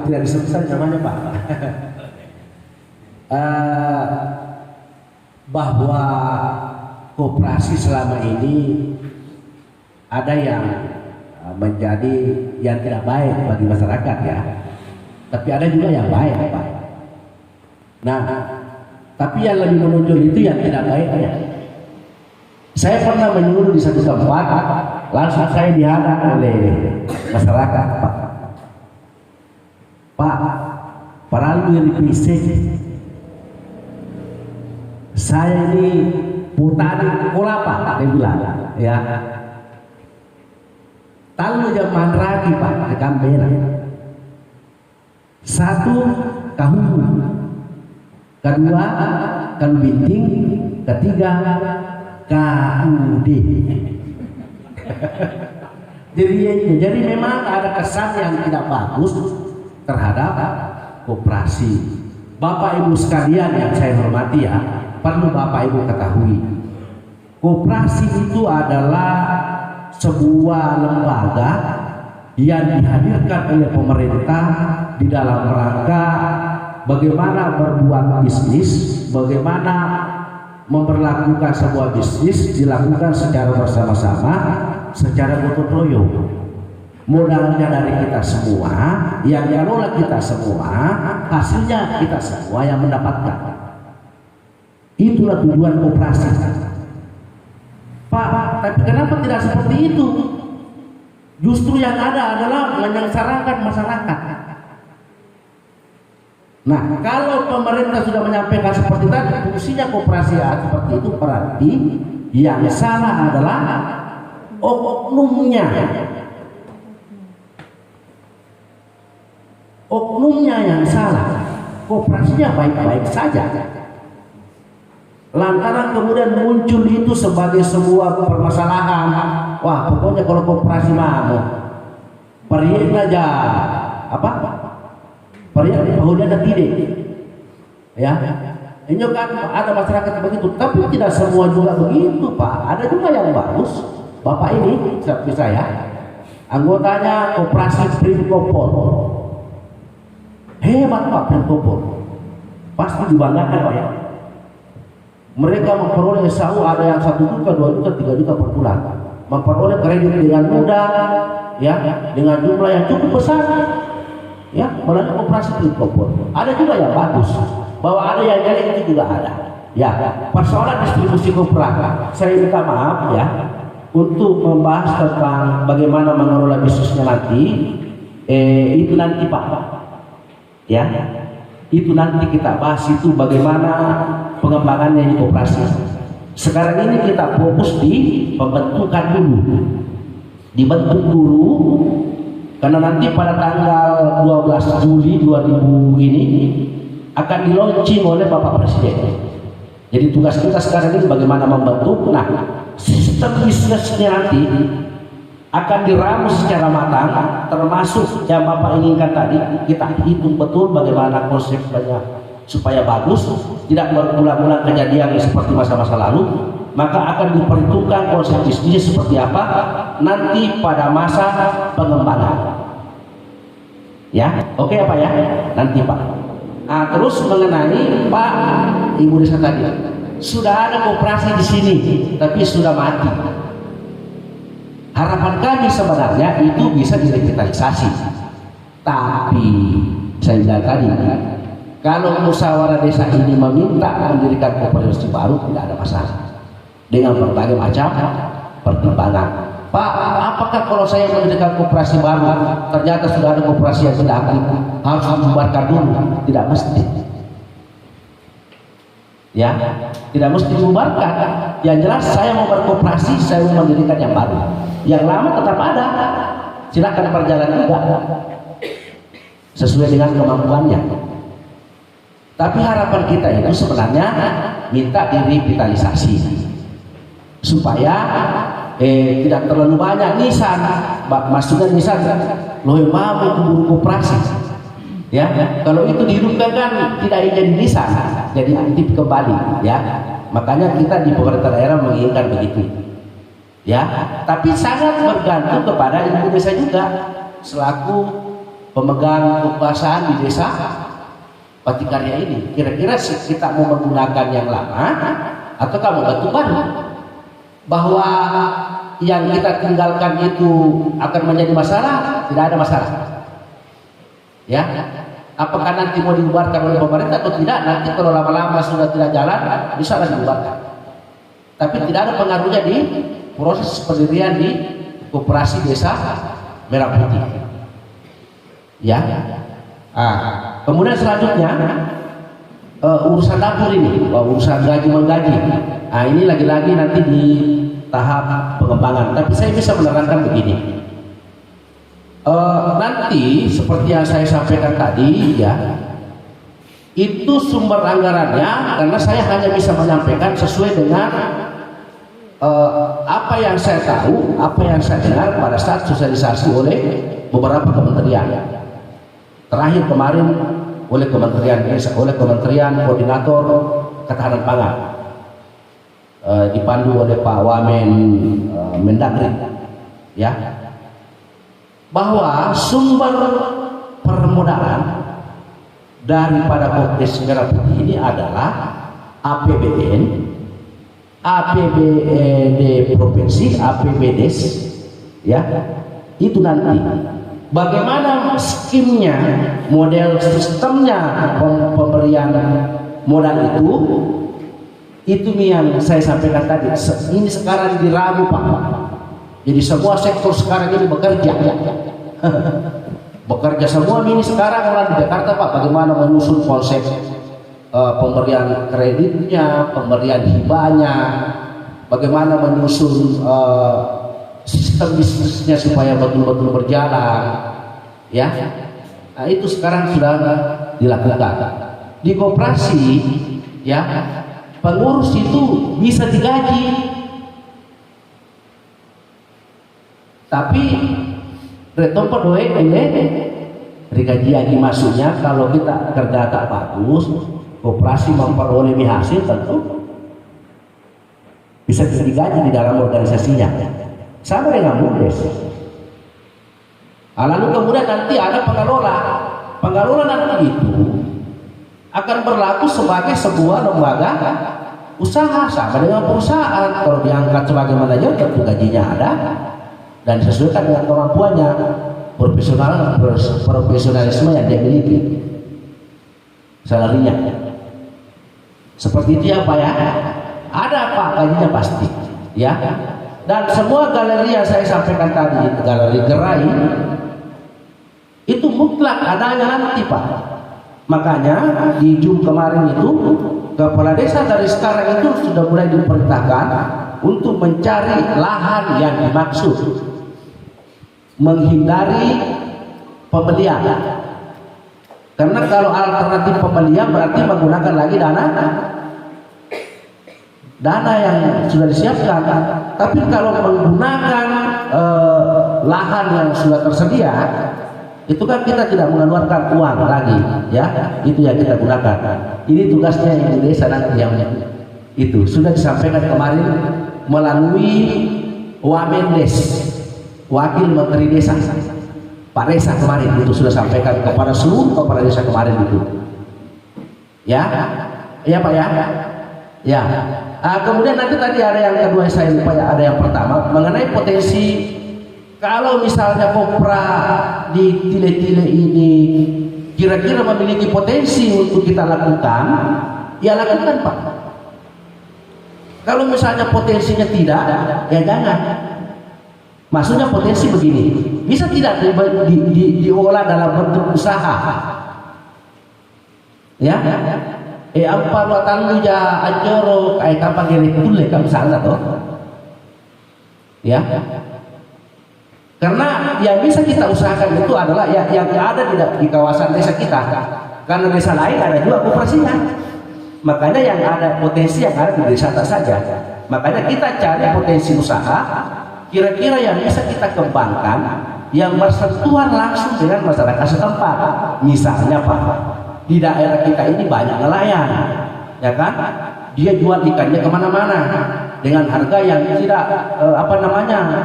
Tidak disebutkan namanya Pak. Bahwa koperasi selama ini ada yang menjadi yang tidak baik bagi masyarakat ya, tapi ada juga yang baik Pak. Nah, tapi yang lebih menonjol itu yang tidak baik ya. Saya pernah menyuruh di satu tempat, langsung saya dihadang oleh masyarakat Pak, paralu fisik. Saya ini putari kola Pak, dia bilang ya. Tahu zaman lagi Pak, di Kambera. Satu kahulu, kedua kalu binting, ketiga KUD. Jadi memang ada kesan yang tidak bagus terhadap koperasi. Bapak Ibu sekalian yang saya hormati ya, perlu Bapak Ibu ketahui, koperasi itu adalah sebuah lembaga yang dihadirkan oleh pemerintah di dalam rangka bagaimana berbuat bisnis, bagaimana memperlakukan sebuah bisnis dilakukan secara bersama-sama, secara gotong royong. Modalnya dari kita semua, yang dikelola kita semua, hasilnya kita semua yang mendapatkan. Itulah tujuan koperasi. Pak, tapi kenapa tidak seperti itu? Justru yang ada adalah menyengsarakan masyarakat. Nah, kalau pemerintah sudah menyampaikan seperti tadi, fungsinya koperasi seperti itu, berarti yang salah adalah oknumnya. Oknumnya yang salah. Koperasinya baik-baik saja. Lantaran kemudian muncul itu sebagai sebuah permasalahan. Wah, pokoknya kalau koperasi mau periuk aja apa? Periuk di bahunya ada tidak? Ya, ini kan ada masyarakat begitu. Tapi tidak semua juga begitu Pak. Ada juga yang bagus. Bapak ini seperti saya, anggotanya koperasi Primkopol. Hebat Pak Primkopol. Pasti dibanggakan Pak ya. Mereka memperoleh SAU ada yang 1 juta, 2 juta, 3 juta per bulan. Memperoleh kredit dengan mudah, ya, dengan jumlah yang cukup besar, ya, melalui koperasi Primkopol. Ada juga yang bagus, bahwa ada yang jelek itu juga ada. Ya, persoalan distribusi koperasi, saya minta maaf ya, untuk membahas tentang bagaimana mengelola bisnisnya nanti, itu nanti Pak, ya, itu nanti kita bahas itu bagaimana pengembangannya di koperasi. Sekarang ini kita fokus di pembentukan dulu, dibentuk dulu, karena nanti pada tanggal 12 Juli 2000 ini akan di-launching oleh Bapak Presiden. Jadi tugas kita sekarang ini bagaimana membentuk. Nah, sistem bisnisnya nanti akan diramu secara matang, termasuk yang Bapak inginkan tadi. Kita hitung betul bagaimana konsepnya supaya bagus, tidak berulang-ulang kejadian seperti masa-masa lalu. Maka akan diperhitungkan konsep bisnisnya seperti apa nanti pada masa pengembangan. Ya, oke Pak ya, nanti Pak. Nah, terus mengenai Pak Ibu Desa tadi, sudah ada koperasi di sini, tapi sudah mati. Harapan kami sebenarnya itu bisa direvitalisasi. Tapi saya bilang tadi, kalau musyawarah desa ini meminta mendirikan koperasi baru, tidak ada masalah dengan berbagai macam pertimbangan. Pak, apakah kalau saya mendirikan koperasi baru ternyata sudah ada koperasi yang tidak aktif, harus dibubarkan dulu? Tidak mesti. Ya, tidak mesti dibubarkan. Yang jelas saya mau berkoperasi, saya mau mendirikan yang baru. Yang lama tetap ada, silakan berjalan juga sesuai dengan kemampuannya. Tapi harapan kita itu sebenarnya minta direvitalisasi supaya tidak terlalu banyak nisan. Maksudnya nisan loh mau keburu koperasi. Ya, kalau itu dihidupkan kan tidak jadi nisan, jadi aktif kembali. Ya, makanya kita di pemerintah daerah menginginkan begitu. Ya, tapi sangat bergantung kepada Ibu Desa juga selaku pemegang kekuasaan di desa Patikarya ini. Kira-kira kita mau menggunakan yang lama atau kamu batu baru? Bahwa yang kita tinggalkan itu akan menjadi masalah? Tidak ada masalah. Ya, apakah nanti mau dibubarkan oleh pemerintah atau tidak? Nanti kalau lama-lama sudah tidak jalan, bisa dibubarkan. Tapi tidak ada pengaruhnya di proses pendirian di Koperasi Desa Merah Putih. Ya. Kemudian selanjutnya urusan dapur ini, urusan gaji menggaji. Ini lagi-lagi nanti di tahap pengembangan. Tapi saya bisa menerangkan begini. Nanti seperti yang saya sampaikan tadi, ya, itu sumber anggarannya, karena saya hanya bisa menyampaikan sesuai dengan apa yang saya tahu, apa yang saya dengar pada saat sosialisasi oleh beberapa kementerian. Terakhir kemarin oleh Kementerian Koordinator Ketahanan Pangan, dipandu oleh Pak Wamen Mendagri, ya, bahwa sumber permodalan daripada Koperasi Merah Putih ini adalah APBN, APBD provinsi, APBDes, ya, itu nanti. Bagaimana skimnya, model sistemnya pemberian modal itu yang saya sampaikan tadi. Ini sekarang diramu, Pak. Jadi semua sektor sekarang ini bekerja. Bekerja semua ini sekarang orang di Jakarta, Pak. Bagaimana menyusun konsep pemberian kreditnya, pemberian hibahnya, bagaimana menyusun sistem bisnisnya supaya betul-betul berjalan, ya. Nah, itu sekarang sudah dilakukan di koperasi, ya. Pengurus itu bisa digaji, tapi retompo doe ini digaji lagi. Maksudnya kalau kita kerja tak bagus, koperasi memperoleh hasil, tentu bisa digaji di dalam organisasinya. Sama dengan BUMDes. Lalu kemudian nanti ada pengelola. Pengelola nanti itu akan berlaku sebagai sebuah lembaga usaha, sama dengan perusahaan. Kalau diangkat sebagai manajer, tentu gajinya ada dan sesuaikan dengan kemampuannya, profesionalisme yang dia miliki, salarinya. Seperti itu ya Pak ya. Ada Pak, gajinya pasti, ya. Dan semua galeri yang saya sampaikan tadi, galeri gerai, itu mutlak adanya nanti Pak. Makanya di Jum kemarin itu kepala desa dari sekarang itu sudah mulai diperintahkan untuk mencari lahan yang dimaksud, menghindari pembelian. Karena kalau alternatif pembelian berarti menggunakan lagi dana yang sudah disiapkan. Tapi kalau menggunakan lahan yang sudah tersedia, itu kan kita tidak mengeluarkan uang lagi, ya. Itu yang kita gunakan. Ini tugasnya Ibu Desa nanti yang itu sudah disampaikan kemarin melalui Wamendes, Wakil Menteri Desa, Pak Resa kemarin itu sudah sampaikan kepada seluruh kepala desa kemarin itu, ya, ya Pak ya, ya. Kemudian nanti tadi ada yang kedua, saya lupa ya, ada yang pertama mengenai potensi. Kalau misalnya Kopra di Tile-Tile ini kira-kira memiliki potensi untuk kita lakukan, ya lakukan Pak. Kalau misalnya potensinya tidak, ya jangan. Maksudnya potensi begini, bisa tidak diolah dalam bentuk usaha, ya. Ampar watan lu ja anjoro kayak kapal gele kam sana toh, ya. Karena yang bisa kita usahakan itu adalah yang ada di kawasan desa kita. Karena desa lain ada juga koperasinya. Makanya yang ada potensi yang ada di desa saja. Makanya kita cari potensi usaha kira-kira yang bisa kita kembangkan, yang bersentuhan langsung dengan masyarakat setempat. Misalnya Pak, di daerah kita ini banyak nelayan, ya kan? Dia jual ikannya kemana-mana. dengan harga yang tidak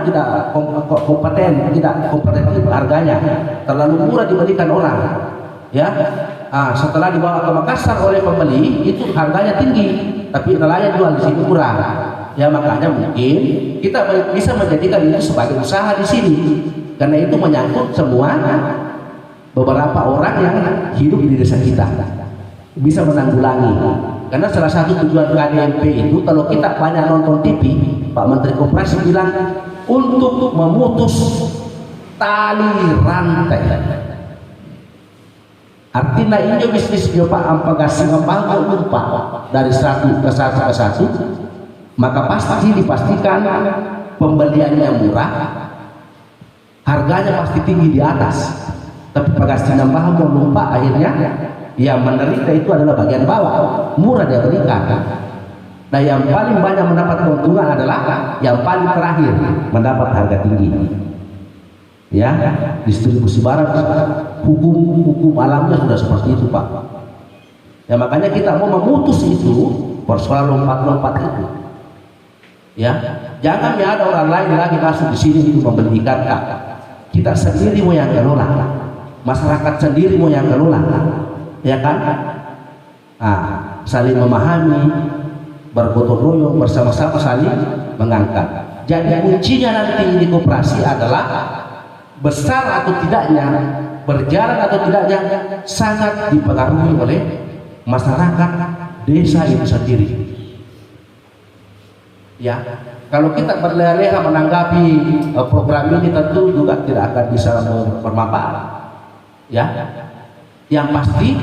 tidak kompetitif harganya, terlalu murah dibandingkan orang. Ya, setelah dibawa ke Makassar oleh pembeli itu harganya tinggi, tapi nelayan jual di sini murah. Ya, makanya mungkin kita bisa menjadikan itu sebagai usaha di sini, karena itu menyangkut semua beberapa orang yang hidup di desa kita, bisa menanggulangi. Karena salah satu tujuan KDMP itu, kalau kita banyak nonton TV, Pak Menteri Koperasi bilang untuk memutus tali rantai. Artinya ini bisnis dia Pak ampagasi ngepangkau lupa dari satu ke satu, maka pasti dipastikan pembeliannya murah, harganya pasti tinggi di atas. Tapi pagasi nambah mau lupa, akhirnya yang menderita itu adalah bagian bawah, murah dia berikan. Nah, yang paling banyak mendapat keuntungan adalah yang paling terakhir mendapat harga tinggi. Ya, distribusi barang, hukum alamnya sudah seperti itu Pak. Ya, makanya kita mau memutus itu persoalan lompat-lompat itu. Ya, jangan ada orang lain lagi masuk di sini untuk membeli ikan. Kita sendiri mau yang kelola, masyarakat sendiri mau yang kelola. Ya kan? Saling memahami, bergotong royong, bersama-sama saling mengangkat. Jadi kuncinya nanti di koperasi adalah besar atau tidaknya, berjalan atau tidaknya, sangat dipengaruhi oleh masyarakat desa itu sendiri. Ya, kalau kita berleha-leha menanggapi program ini tentu juga tidak akan bisa bermanfaat. Ya, yang pasti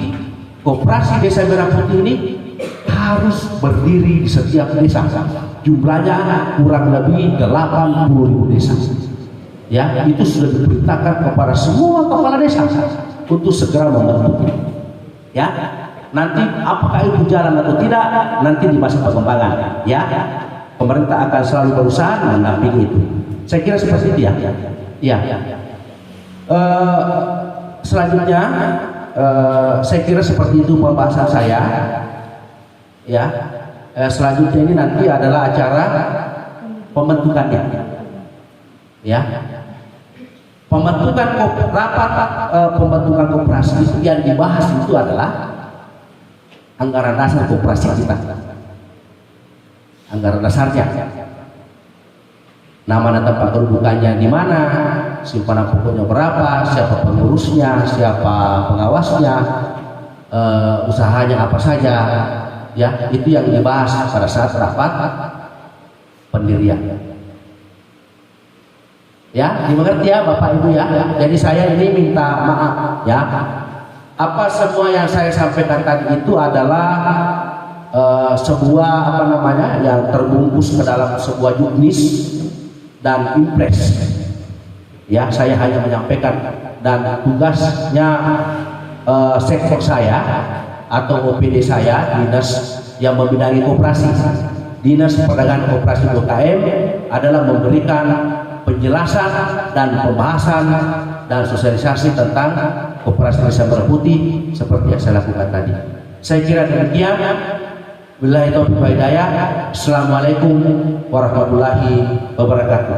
koperasi Desa Merah Putih ini harus berdiri di setiap desa. Jumlahnya kurang lebih 80.000 desa. Ya, itu sudah diberitakan kepada semua kepala desa untuk segera membentuk. Ya, nanti apakah itu jalan atau tidak nanti di masa pengembangan. Ya, pemerintah akan selalu berusaha mendampingi itu. Saya kira seperti itu ya. Ya. Selanjutnya saya kira seperti itu pembahasan saya. Ya, selanjutnya ini nanti adalah acara pembentukannya. Ya, pembentukan pembentukan koperasi itu yang dibahas itu adalah anggaran dasar koperasi kita. Anggaran dasarnya, nama dan tempat kedudukannya di mana, simpanan pokoknya berapa, siapa pengurusnya, siapa pengawasnya, usahanya apa saja, ya, itu yang dibahas pada saat rapat pendirian. Ya, dimengerti ya Bapak Ibu ya. Jadi saya ini minta maaf ya. Apa semua yang saya sampaikan tadi itu adalah sebuah yang terbungkus ke dalam sebuah juknis dan impres. Ya, saya hanya menyampaikan, dan tugasnya sektor saya atau OPD saya, dinas yang membidangi koperasi, dinas perdagangan koperasi UKM, adalah memberikan penjelasan dan pembahasan dan sosialisasi tentang koperasi Desa Merah Putih seperti yang saya lakukan tadi. Saya kira demikian. Billahi taufiq wal hidayah. Assalamualaikum warahmatullahi wabarakatuh.